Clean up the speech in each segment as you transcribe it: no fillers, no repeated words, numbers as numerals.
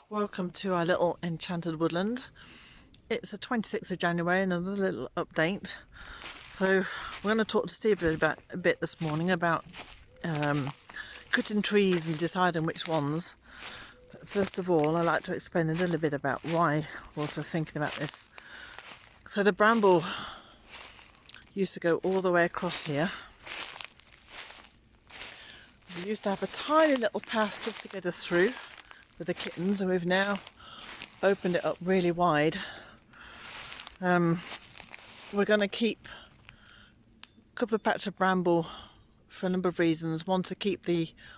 Welcome to our little enchanted woodland. It's the 26th of January, another little update. So we're going to talk to Steve a bit this morning about cutting trees and deciding which ones. But first of all, I'd like to explain a little bit about why we're also thinking about this. So the bramble used to go all the way across here. We used to have a tiny little path just to get us through with the kittens, and we've now opened it up really wide. We're going to keep a couple of patches of bramble for a number of reasons. One, to keep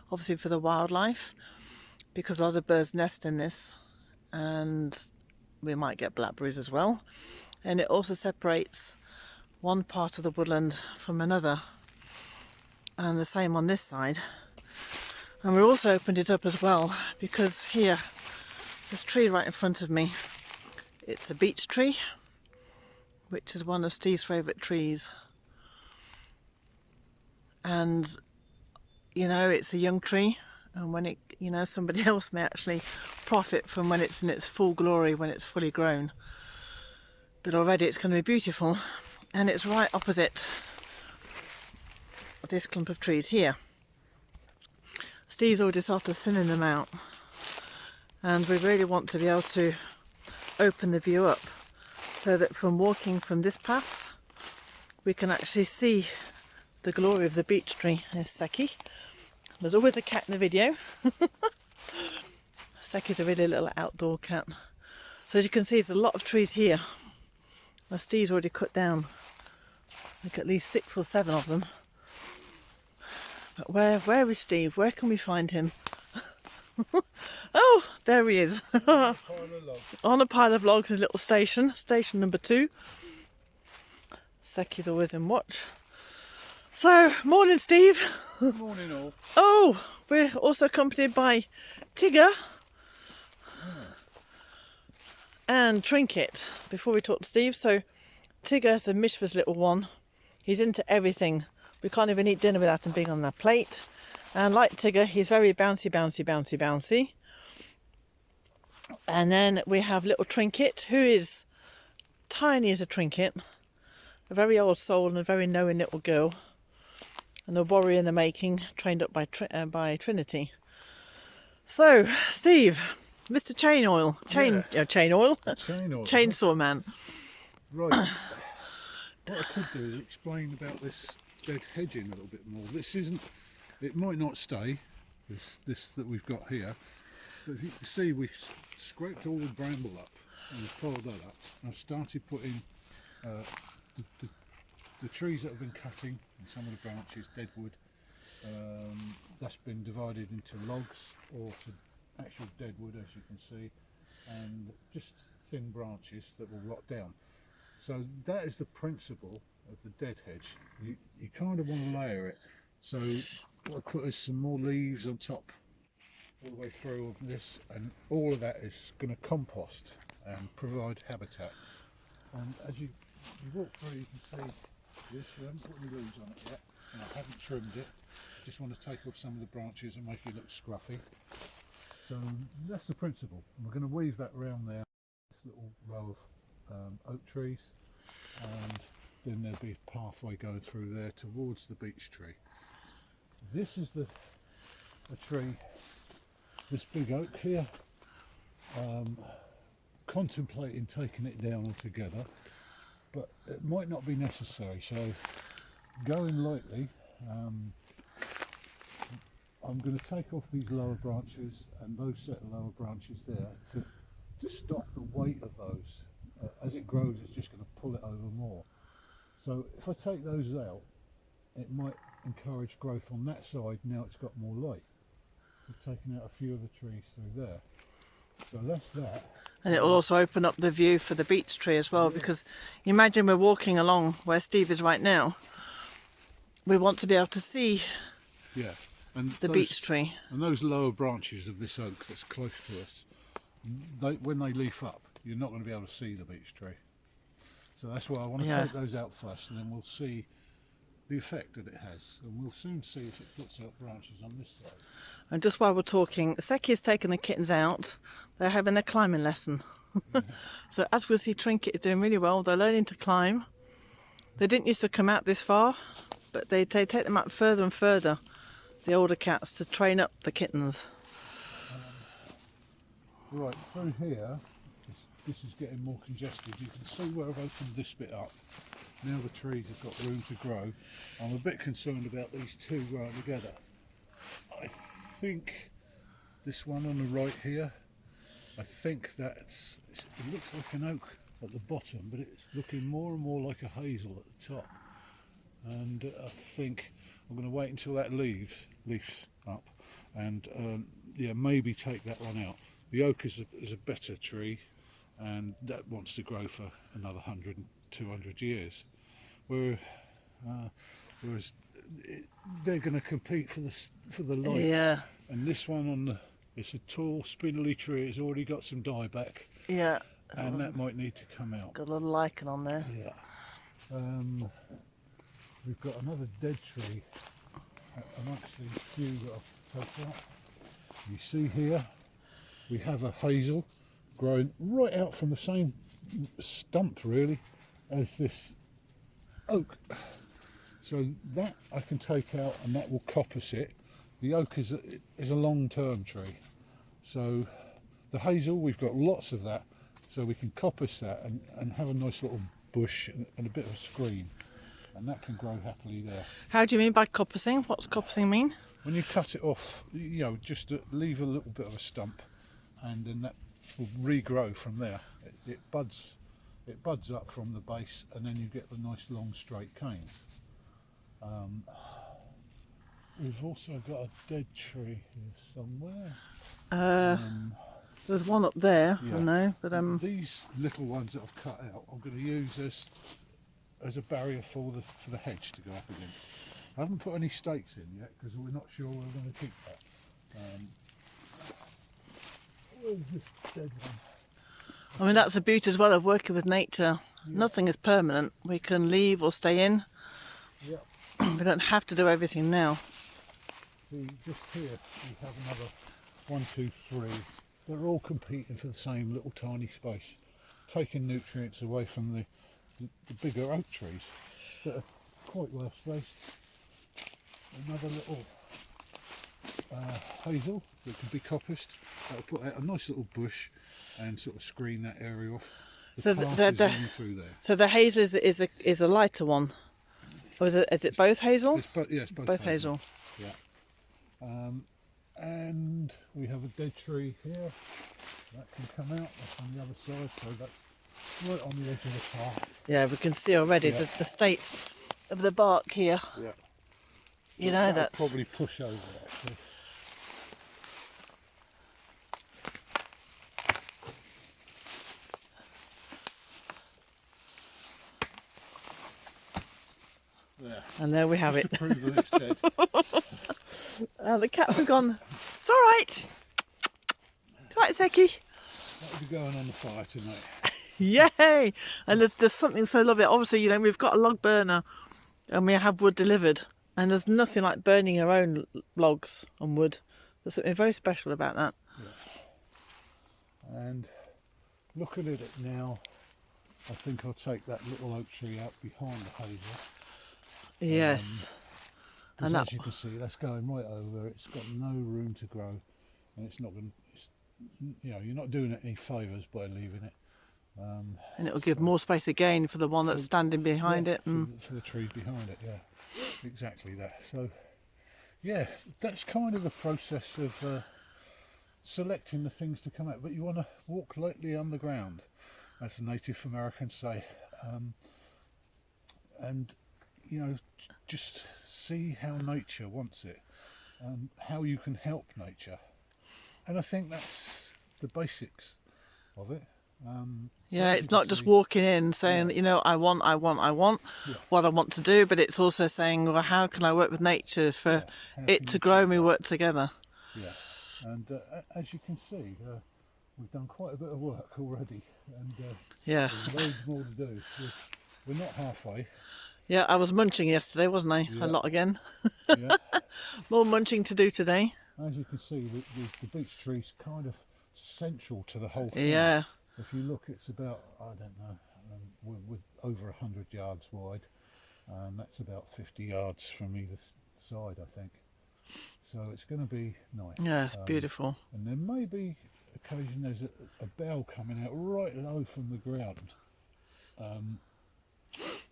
obviously for the wildlife, because a lot of birds nest in this and we might get blackberries as well. And it also separates one part of the woodland from another, and the same on this side. And we also opened it up as well because here, this tree right in front of me, it's a beech tree, which is one of Steve's favourite trees. And, you know, it's a young tree, and when somebody else may actually profit from when it's in its full glory, when it's fully grown. But already it's going to be beautiful, and it's right opposite this clump of trees here. Steve's already started thinning them out, and we really want to be able to open the view up so that from walking from this path we can actually see the glory of the beech tree. There's Sekki. There's always a cat in the video. Sekki's a really little outdoor cat. So as you can see, there's a lot of trees here. Well, Steve's already cut down like at least 6 or 7 of them. But where is Steve? Where can we find him? Oh, there he is. On a pile of logs, a little station number 2. Sekki's always in watch. So, morning Steve. Morning all. Oh, we're also accompanied by Tigger and Trinket before we talk to Steve. So Tigger's a mischievous little one. He's into everything. We can't even eat dinner without him being on our plate. And like Tigger, he's very bouncy. And then we have little Trinket, who is tiny as a trinket. A very old soul and a very knowing little girl. And a warrior in the making, trained up by Trinity. So, Steve, Mr. Chainsaw Man. Right. What I could do is explain about this dead hedging a little bit more. It might not stay, this that we've got here, but if you can see, we scraped all the bramble up and we've piled that up. I've started putting the trees that have been cutting and some of the branches, dead wood, that's been divided into logs or to actual dead wood, as you can see, and just thin branches that will rot down. So that is the principle of the dead hedge. You kind of want to layer it. So what I put is some more leaves on top all the way through of this, and all of that is going to compost and provide habitat. And as you walk through, you can see this. We haven't put any leaves on it yet, and I haven't trimmed it. Just want to take off some of the branches and make it look scruffy. So that's the principle. And we're going to weave that around there, this little row of oak trees, and then there'll be a pathway going through there towards the beech tree. This is a tree, this big oak here. Contemplating taking it down altogether, but it might not be necessary, so going lightly. I'm going to take off these lower branches and those set of lower branches there to stop the weight of those. As it grows, it's just going to pull it over more. So if I take those out, it might encourage growth on that side. Now it's got more light. We've taken out a few of the trees through there. So that's that. And it will also open up the view for the beech tree as well, because you imagine we're walking along where Steve is right now. We want to be able to see and the beech tree. And those lower branches of this oak that's close to us, when they leaf up, you're not going to be able to see the beech tree. So that's why I want to take those out first, and then we'll see the effect that it has, and we'll soon see if it puts out branches on this side. And just while we're talking, Sekki has taken the kittens out. They're having their climbing lesson. So as we'll see, Trinket is doing really well. They're learning to climb. They didn't used to come out this far, but they take them out further and further, the older cats, to train up the kittens. Right, through here, this is getting more congested. You can see where I've opened this bit up. Now the trees have got room to grow. I'm a bit concerned about these two growing together. I think this one on the right here, I think it looks like an oak at the bottom, but it's looking more and more like a hazel at the top. And I think I'm going to wait until that leaves up, and yeah, maybe take that one out. The oak is a better tree, and that wants to grow for another 100 and 200 years. Whereas they're going to compete for the light. Yeah. And this one it's a tall, spindly tree. It's already got some dieback. Yeah. And that might need to come out. Got a little lichen on there. Yeah. We've got another dead tree amongst these few that I've taken out. You see here, we have a hazel growing right out from the same stump really as this oak. So that I can take out, and that will coppice it. The oak is a long-term tree. So the hazel, we've got lots of that, so we can coppice that and have a nice little bush and a bit of a screen, and that can grow happily there. How do you mean by coppicing? What's coppicing mean? When you cut it off, you know, just to leave a little bit of a stump, and then that will regrow from there. It buds up from the base, and then you get the nice long straight canes. We've also got a dead tree here somewhere. There's one up there, Yeah. I know, but these little ones that I've cut out, I'm going to use as a barrier for the hedge to go up against. I haven't put any stakes in yet because we're not sure we're going to keep that. Where's this dead one? I mean, that's the beauty as well of working with nature. Yeah. Nothing is permanent. We can leave or stay in. Yeah. We don't have to do everything now. See, just here we have another 1, 2, 3. They're all competing for the same little tiny space, taking nutrients away from the bigger oak trees that are quite well spaced. Another little hazel that can be coppiced. That'll put out a nice little bush and sort of screen that area off. So path is running through there. So the hazel is a lighter one, or is it both hazel? It's both hazel. Yeah. And we have a dead tree here. That can come out. That's on the other side, so that's right on the edge of the path. Yeah, we can see already the state of the bark here. Yeah. You know, that'll that's probably push over actually. There. And there we have Just it. to prove that it's dead. The cats have gone, it's all right. It's all right, Sekki. That'll be going on the fire tonight. Yay! And there's something so lovely. Obviously, you know, we've got a log burner and we have wood delivered. And there's nothing like burning your own logs and wood. There's something very special about that. Yeah. And looking at it now, I think I'll take that little oak tree out behind the hazel. Yes. Because as you can see, that's going right over. It's got no room to grow, and it's not going. You know, you're not doing it any favours by leaving it. And it'll give more space again for the one that's standing behind it. For the trees behind it, yeah, exactly that. So, yeah, that's kind of the process of selecting the things to come out. But you want to walk lightly on the ground, as the Native Americans say, and you know, just see how nature wants it, and how you can help nature. And I think that's the basics of it. Yeah, it's not just walking in saying, you know, I want what I want to do, but it's also saying, well, how can I work with nature for it to grow and we work together? Yeah, and as you can see, we've done quite a bit of work already, and yeah, there's loads more to do. We're not halfway. Yeah, I was munching yesterday, wasn't I? Yeah. A lot again. Yeah. More munching to do today. As you can see, the beech tree's kind of central to the whole thing. Yeah. If you look, it's about, I don't know, we're over 100 yards wide. That's about 50 yards from either side, I think. So it's going to be nice. Yeah, it's beautiful. And there may be occasion there's a bell coming out right low from the ground.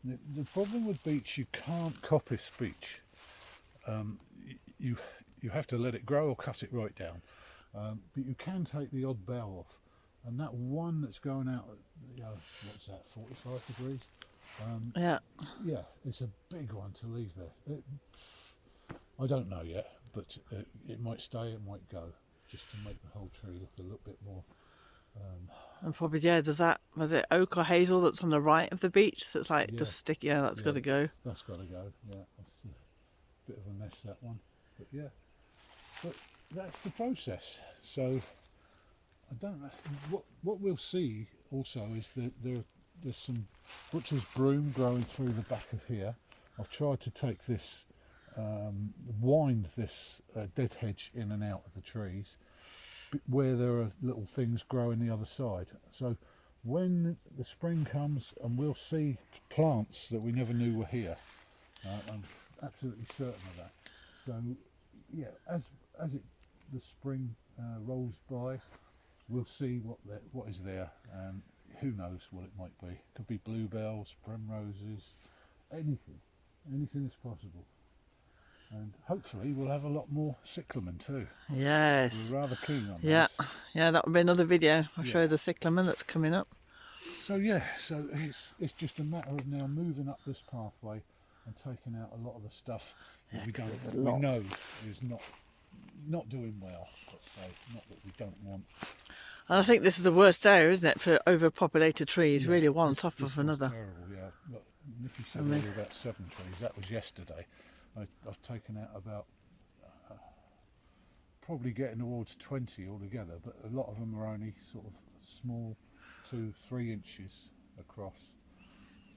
The problem with beech, you can't coppice beech. You have to let it grow or cut it right down. But you can take the odd bough off. And that one that's going out at, what's that, 45 degrees? Yeah. Yeah, it's a big one to leave there. I don't know yet, but it might stay, it might go, just to make the whole tree look a little bit more. And probably, yeah, was it oak or hazel that's on the right of the beech that's like just sticky? Yeah, that's got to go. That's got to go, yeah. That's a bit of a mess, that one. But yeah, but that's the process. So I don't know. What we'll see also is that there's some butcher's broom growing through the back of here. I've tried to take this, wind this dead hedge in and out of the trees where there are little things growing the other side. So when the spring comes, and we'll see plants that we never knew were here. I'm absolutely certain of that. So yeah, as the spring rolls by, we'll see what is there, and who knows what it might be. Could be bluebells, primroses, anything is possible. And hopefully we'll have a lot more cyclamen too. Yes. We're rather keen on Yeah, those. yeah, that will be another video. I'll show you the cyclamen that's coming up. So yeah, so it's just a matter of now moving up this pathway and taking out a lot of the stuff that we know is not doing well, let's say, not that we don't want. And I think this is the worst area, isn't it, for overpopulated trees, really one on top of another. Terrible, yeah. Look, Nicky said there were about 7 trees, that was yesterday. I've taken out about, probably getting towards 20 altogether, but a lot of them are only sort of small, 2-3 inches across.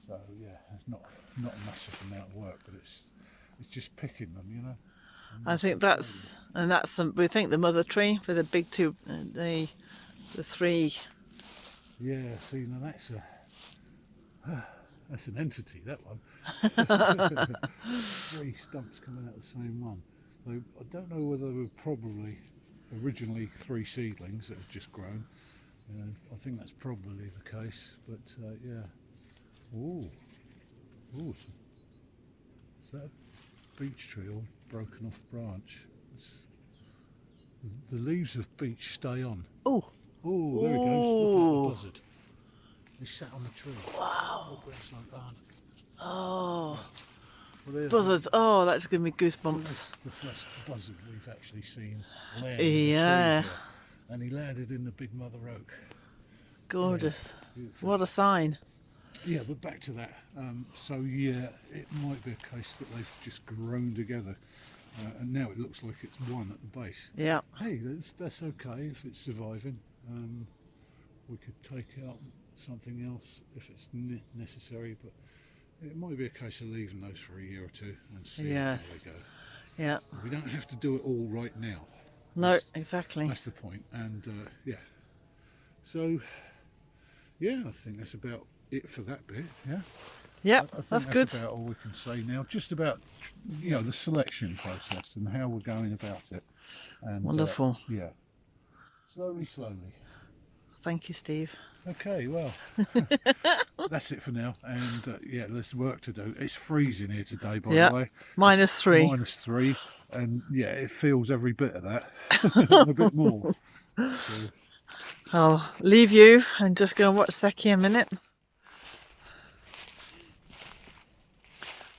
So yeah, it's not a massive amount of work, but it's just picking them, you know. I think we think the mother tree for the big two, the 3. Yeah, see, now that's an entity, that one. 3 stumps coming out of the same one. So I don't know whether they were probably originally 3 seedlings that have just grown. I think that's probably the case, but yeah. Ooh, is that a beech tree all broken off branch? The leaves of beech stay on. Oh, there he goes. Look at the buzzard. He sat on the tree. wow. Oh, well, Buzzards. Oh, that's giving me so goosebumps. that's the first buzzard we've actually seen land Yeah. in the tree here. And he landed in the big mother oak. Gorgeous. Yeah, What a sign. yeah, but back to that. So yeah, it might be a case that they've just grown together. And now it looks like it's one at the base. Yeah. Hey, that's okay if it's surviving. We could take out something else if it's necessary, but it might be a case of leaving those for a year or two and see how they go. Yeah. We don't have to do it all right now. No, exactly. That's the point. And yeah. So yeah, I think that's about it for that bit. Yeah. Yep, I think that's good. about all we can say now. Just about the selection process and how we're going about it. And, Wonderful. Yeah. Slowly. Thank you, Steve. Okay, well, that's it for now. And yeah, there's work to do. It's freezing here today, by the way. -3. -3, and yeah, it feels every bit of that, and a bit more. So, I'll leave you and just go and watch Sekki a minute.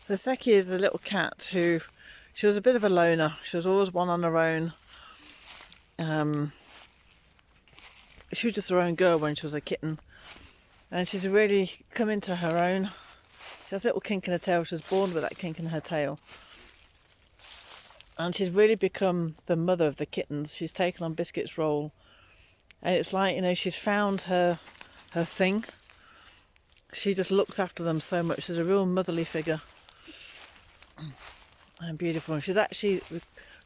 So Sekki is a little cat who, she was a bit of a loner. She was always one on her own. She was just her own girl when she was a kitten. And she's really come into her own. She has a little kink in her tail. She was born with that kink in her tail. And she's really become the mother of the kittens. She's taken on Biscuit's role. And it's like, she's found her thing. she just looks after them so much. She's a real motherly figure. And beautiful. She's actually,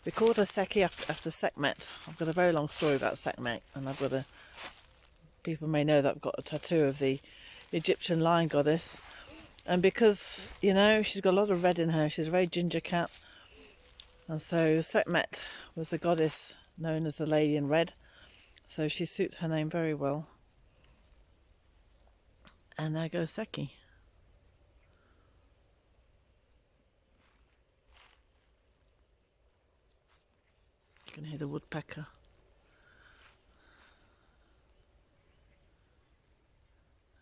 we called her Sekki after Sekhmet. I've got a very long story about Sekhmet, and I've got people may know that I've got a tattoo of the Egyptian lion goddess. And because, you know, she's got a lot of red in her, she's a very ginger cat. And so Sekhmet was the goddess known as the Lady in Red. So she suits her name very well. And there goes Sekki. You can hear the woodpecker.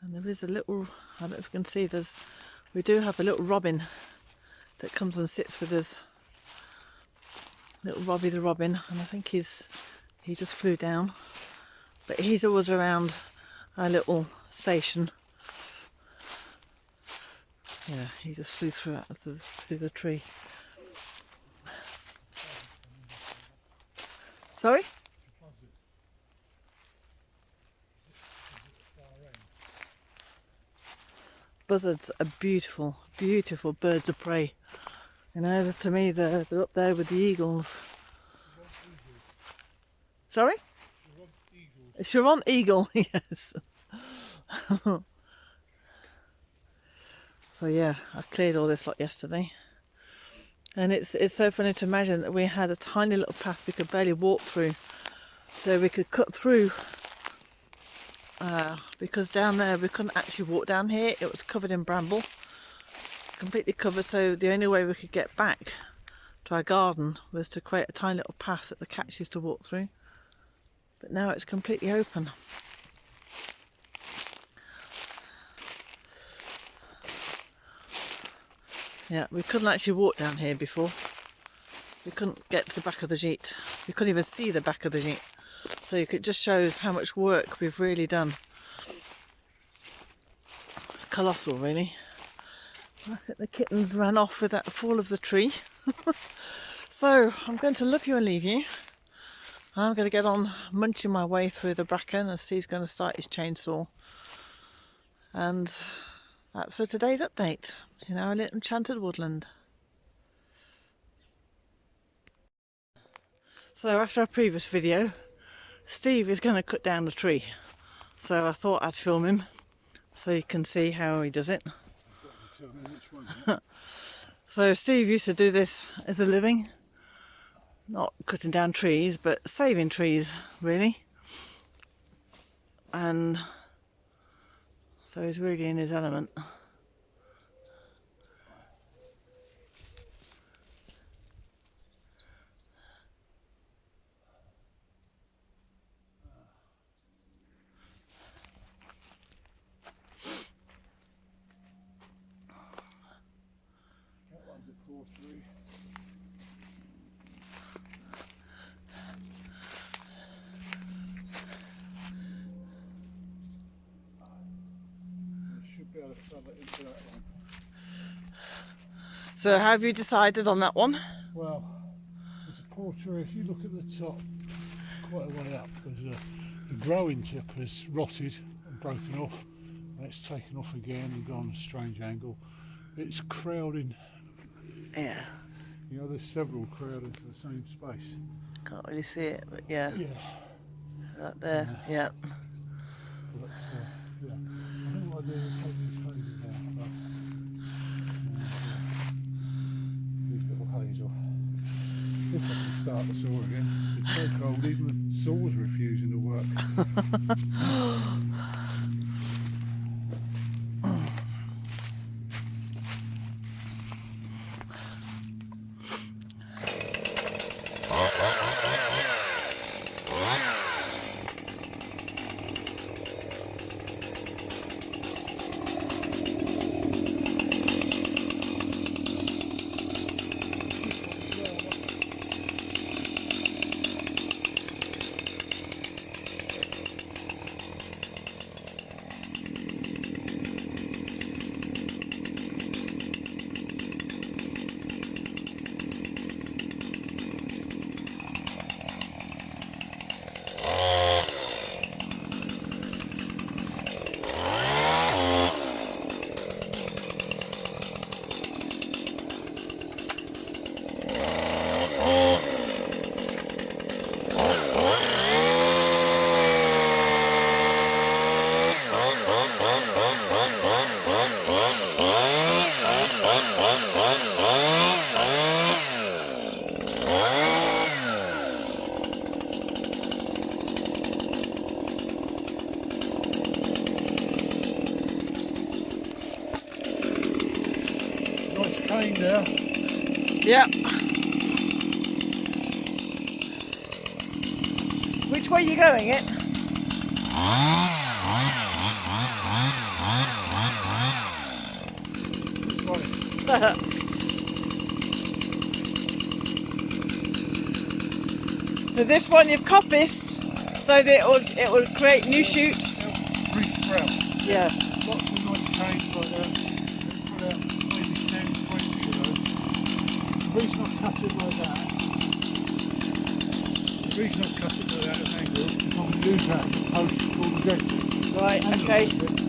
And there is a little, I don't know if you can see, we do have a little robin that comes and sits with us. Little Robbie the robin, and I think he just flew down. But he's always around our little station. Yeah, he just flew through the tree. Sorry? Buzzards are beautiful, beautiful birds of prey. You know, to me, they're up there with the eagles. Sorry? Chiron eagle, yes. So yeah, I cleared all this lot yesterday. And it's so funny to imagine that we had a tiny little path we could barely walk through. So we could cut through, because down there we couldn't actually walk down here. It was covered in bramble, completely covered. So the only way we could get back to our garden was to create a tiny little path that the cats used to walk through. But now it's completely open. Yeah, we couldn't actually walk down here before. We couldn't get to the back of the gîte. We couldn't even see the back of the gîte. So it just shows how much work we've really done. It's colossal, really. I think the kittens ran off with that fall of the tree. So I'm going to love you and leave you. I'm going to get on munching my way through the bracken, and Steve's going to start his chainsaw. And that's for today's update in our little enchanted woodland. So after our previous video, Steve is going to cut down the tree. So I thought I'd film him so you can see how he does it. So Steve used to do this as a living. Not cutting down trees, but saving trees, really. And so he's really in his element. That one's a 4-3. Be able to throw it into that one. So have you decided on that one? Well, it's a poor tree. If you look at the top, quite a way up, because the growing tip has rotted and broken off, and it's taken off again and gone a strange angle. It's crowding. Yeah. You know, there's several crowding to the same space. Can't really see it, but yeah. Yeah. Right there, yeah. But, yeah. I think what I do is take these hazels out, but these little hazel. If I can start the saw again. It's so cold, even the saw's refusing to work. there. Yeah. Which way are you going, it? This way. So this one you've coppiced so that it will create new shoots. Re-sprout. Yeah. Lots of nice canes like that. Put out maybe 10, 20 of those. The reason I've cut it like that, at an angle, is because I'm going to use that as a post for all the dead bits. Right, And okay. the bits.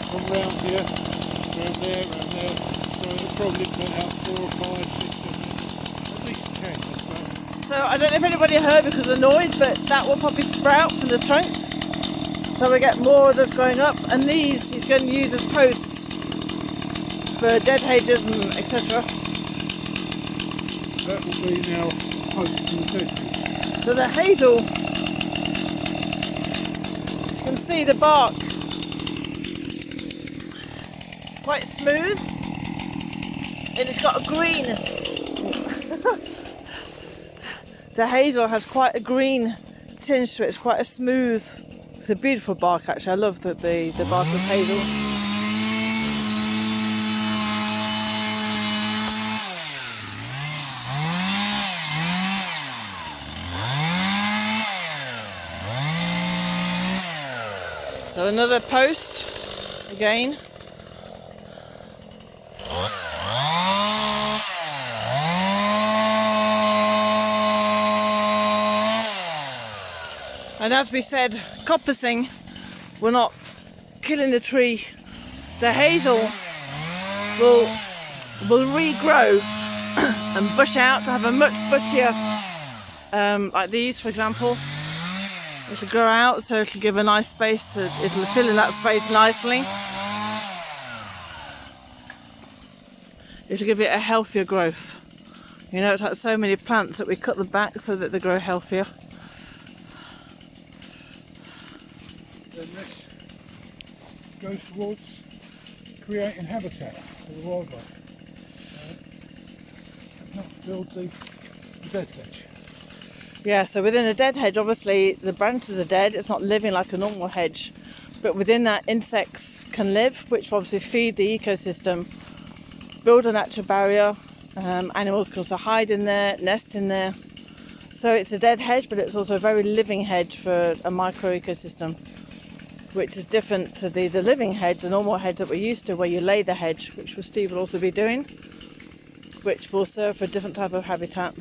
From round here, round there, so it'll probably put out 4 or 5, 6, 7, at least 10. So I don't know if anybody heard because of the noise, but that will probably sprout from the trunks. So we get more of those going up, and these he's going to use as posts for dead hedges and etc. That will be now post for the dead trees. So the hazel, you can see the bark, it's quite smooth, and it's got a green. The hazel has quite a green tinge to it. It's quite a smooth, it's a beautiful bark actually. I love the bark of hazel. So another post again. And as we said, coppicing, we're not killing the tree. The hazel will regrow and bush out to have a much bushier, like these for example. It'll grow out, so it'll give a nice space it'll fill in that space nicely. It'll give it a healthier growth. You know, it's like so many plants that we cut them back so that they grow healthier. Then this goes towards creating habitat for the wildlife. Not build the dead hedge. Yeah, so within a dead hedge, obviously the branches are dead, it's not living like a normal hedge, but within that insects can live, which obviously feed the ecosystem, build a natural barrier, animals can also hide in there, nest in there. So it's a dead hedge, but it's also a very living hedge for a micro ecosystem, which is different to the living hedge, the normal hedge that we're used to, where you lay the hedge, which Steve will also be doing, which will serve for a different type of habitat.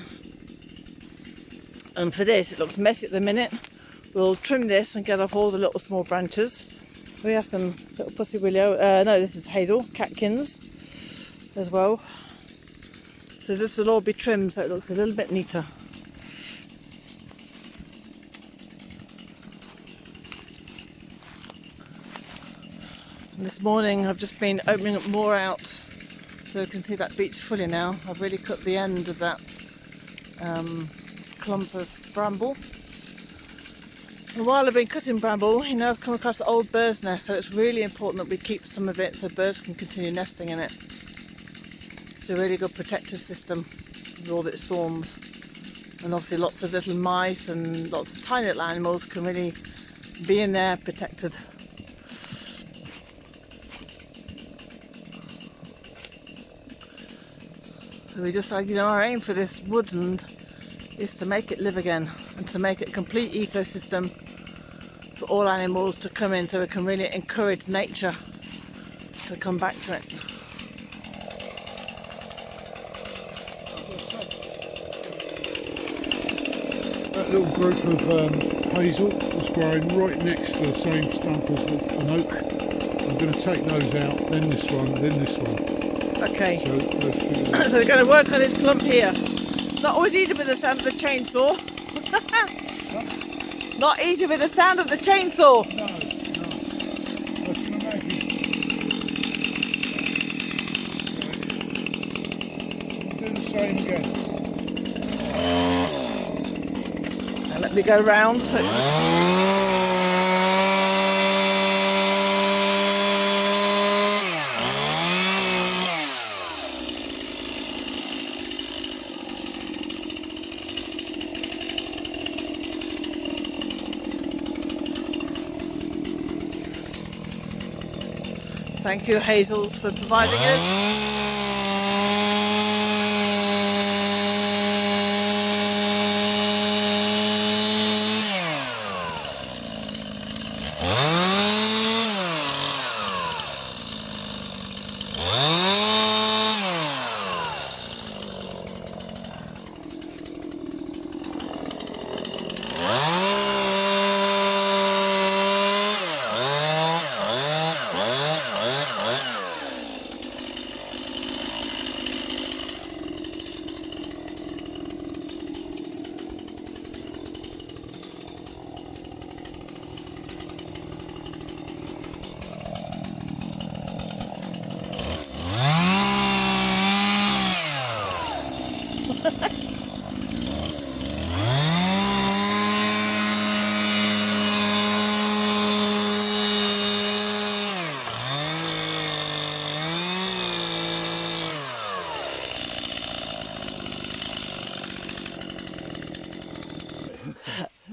And for this, it looks messy at the minute. We'll trim this and get off all the little small branches. We have some little pussy willow, no, this is hazel, catkins as well. So this will all be trimmed so it looks a little bit neater. And this morning I've just been opening up more out so you can see that beech fully now. I've really cut the end of that clump of bramble. And while I've been cutting bramble, you know, I've come across an old bird's nest, so it's really important that we keep some of it so birds can continue nesting in it. It's a really good protective system with all its thorns. And obviously lots of little mice and lots of tiny little animals can really be in there protected. So we just, you know, our aim for this woodland is to make it live again and to make it a complete ecosystem for all animals to come in, so we can really encourage nature to come back to it. But that little group of hazel that's growing right next to the same stump as an oak. I'm going to take those out, then this one, then this one. Okay. So, So we're going to work on this clump here. Not always easy with the sound of the chainsaw. Not easy with the sound of the chainsaw. no. I can imagine. Right. Do the same again. Now let me go round. So thank you, Hazels, for providing us.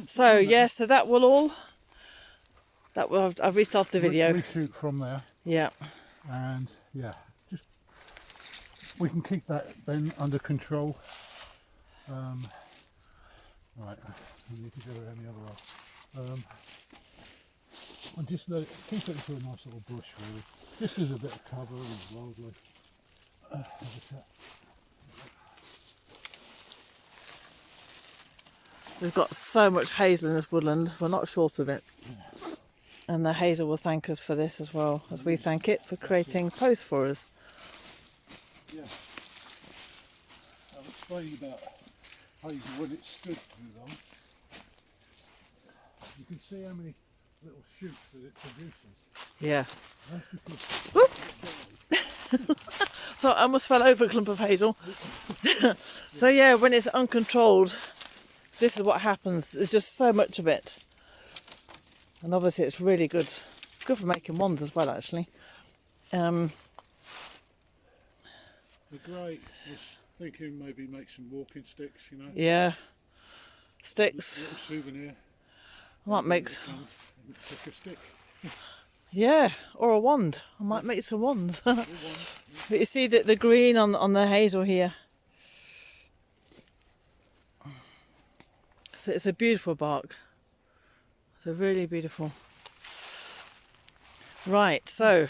So yes, so that will all. That will. I've restarted the video. Reshoot from there. Yeah. And yeah, just we can keep that then under control. Right, I need to go around the other way. And just let it, keep it into a nice little bush really. Just as a bit of cover and wildlife habitat. We've got so much hazel in this woodland, we're not short of it. And the hazel will thank us for this as well, as we thank it for creating posts for us. Yeah. I'll explain about hazel when it stood too long. You can see how many little shoots that it produces. Yeah. That's because So I almost fell over a clump of hazel. So yeah, when it's uncontrolled, this is what happens. There's just so much of it. And obviously it's really good. Good for making wands as well, actually. the great was thinking maybe make some walking sticks, you know. Yeah. Sticks. A little souvenir. I might make... Take a stick. Yeah, or a wand. I might make some wands. But you see the green on the hazel here. So it's a beautiful bark. It's a really beautiful. Right, so.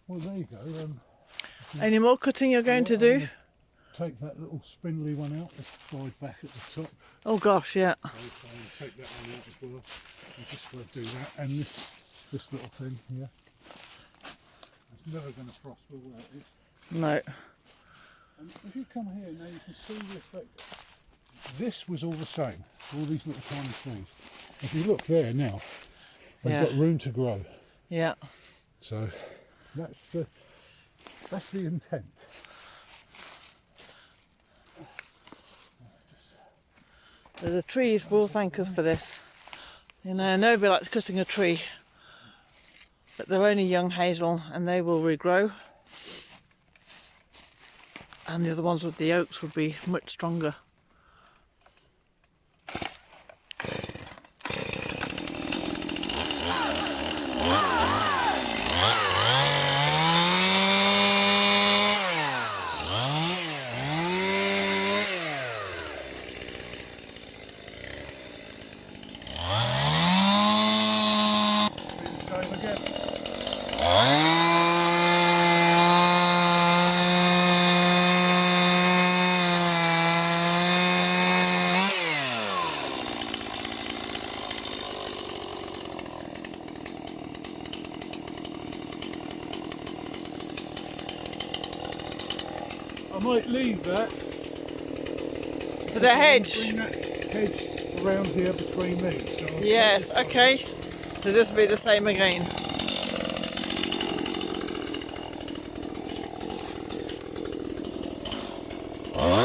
Well, there you go. Any more cutting you're going to do? Take that little spindly one out. Let's slide back at the top. Oh gosh, yeah. So I'll take that one out as well. I'm just going to do that. And this little thing here. It's never going to prosper where it is. No. And if you come here now, you can see the effect. This was all the same. All these little tiny trees. If you look there now, they've got room to grow. Yeah. So that's the intent. So the trees will thank us for this. You know, nobody likes cutting a tree, but they're only young hazel and they will regrow. And the other ones with the oaks would be much stronger. I might leave that for the hedge. bring that hedge around here between these. So I'll Yes, take this okay. So this will be the same again. one,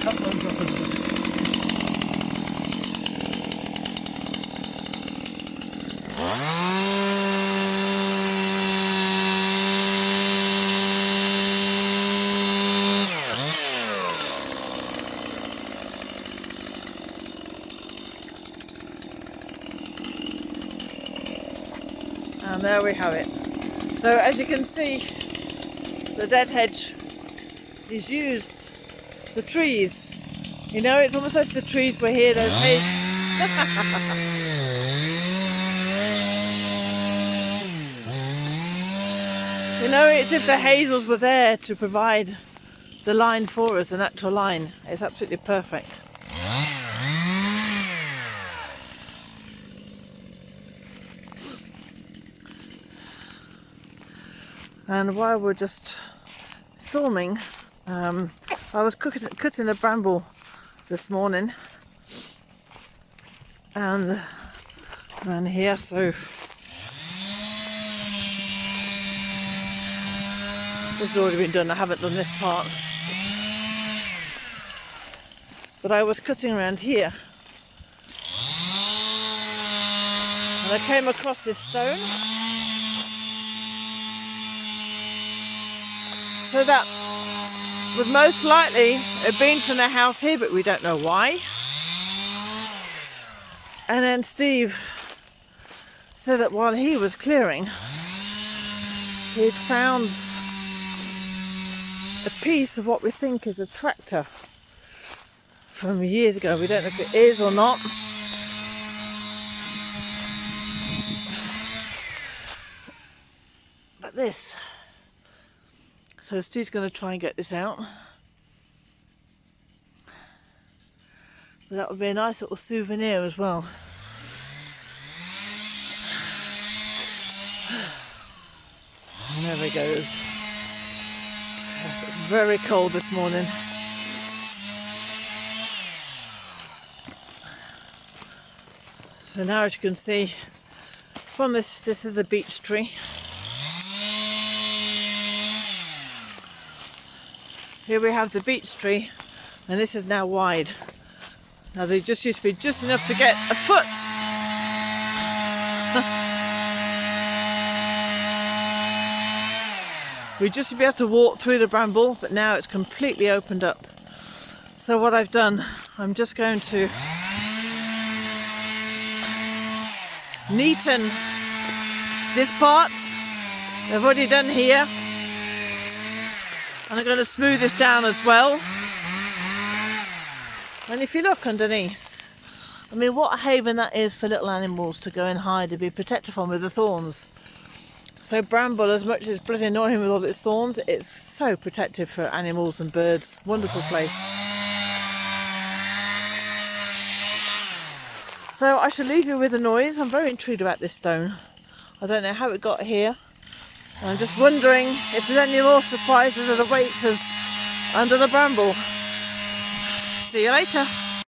cut those up a little bit. And there we have it. So as you can see, the dead hedge is used. The trees, you know, it's almost like the trees were here, those hay. You know, it's if the hazels were there to provide the line for us, the natural line. It's absolutely perfect. And while we're just filming, I was cutting a bramble this morning and around here, so this has already been done. I haven't done this part, but I was cutting around here and I came across this stone. So that would most likely have been from the house here, but we don't know why. And then Steve said that while he was clearing, he'd found a piece of what we think is a tractor from years ago. We don't know if it is or not. But this. So Steve's going to try and get this out. But that would be a nice little souvenir as well. And there he goes. Yes, it's very cold this morning. So now, as you can see from this is a beech tree. Here we have the beech tree, and this is now wide. Now they just used to be just enough to get a foot. We just to be able to walk through the bramble, but now it's completely opened up. So what I've done, I'm just going to neaten this part. I've already done here. And I'm going to smooth this down as well. And if you look underneath, I mean, what a haven that is for little animals to go and hide and be protected from with the thorns. So bramble, as much as it's bloody annoying with all its thorns, it's so protective for animals and birds. Wonderful place. So I shall leave you with the noise. I'm very intrigued about this stone. I don't know how it got here. I'm just wondering if there's any more surprises that awaits us under the bramble. See you later.